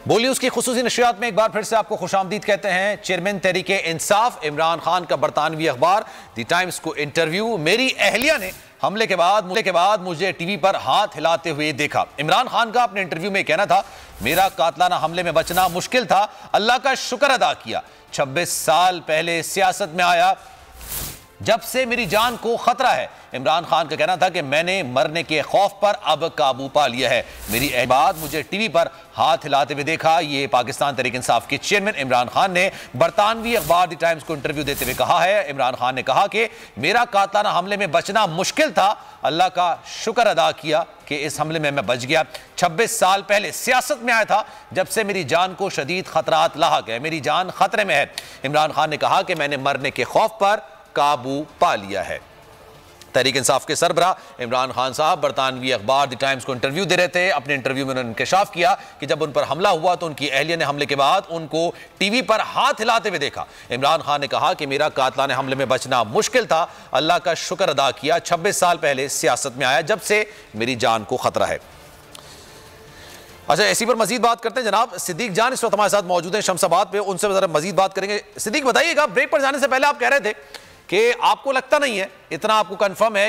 बोली उसकी खुसूसी नशियात में एक बार फिर से आपको खुशामदीद कहते हैं। चेयरमैन तहरीके इंसाफ इमरान खान का बरतानवी अखबार द टाइम्स को इंटरव्यू। मेरी अहलिया ने हमले के बाद मुझे टीवी पर हाथ हिलाते हुए देखा। इमरान खान का अपने इंटरव्यू में कहना था, मेरा कातलाना हमले में बचना मुश्किल था, अल्लाह का शुक्र अदा किया। 26 साल पहले सियासत में आया जब से मेरी जान को खतरा है। इमरान खान का कहना था कि मैंने मरने के खौफ पर अब काबू पा लिया है। मेरी बाद मुझे टीवी पर हाथ हिलाते हुए देखा। ये पाकिस्तान तहरीक इंसाफ के चेयरमैन इमरान खान ने बरतानवी अखबार द टाइम्स को इंटरव्यू देते हुए कहा है। इमरान खान ने कहा कि मेरा कातलाना हमले में बचना मुश्किल था, अल्लाह का शुक्र अदा किया कि इस हमले में मैं बच गया। 26 साल पहले सियासत में आया था जब से मेरी जान को शदीद खतरात लाहक है, मेरी जान खतरे में है। इमरान खान ने कहा कि मैंने मरने के खौफ पर काबू पा लिया है। तहरीक इंसाफ के सरबरा इमरान खान साहब बरतानवी अखबार द टाइम्स को इंटरव्यू दे रहे थे। अपने इंटरव्यू में उन्होंने इंकशाफ किया कि जब उन पर हमला हुआ तो उनकी अहलिया ने हमले के बाद उनको टीवी पर हाथ हिलाते हुए देखा। इमरान खान ने कहा कि मेरा कातलाने हमले में बचना मुश्किल था, अल्लाह का शुक्र अदा किया। 26 साल पहले सियासत में आया जब से मेरी जान को खतरा है। अच्छा, इसी पर मजीद बात करते हैं। जनाब सिद्दीक जान इस वक्त हमारे साथ मौजूद हैं शमशाबाद पे, उनसे जरा मजीद बात करेंगे। सिद्दीक बताइएगा, ब्रेक पर जाने से पहले आप कह रहे थे कि आपको लगता नहीं है, इतना आपको कंफर्म है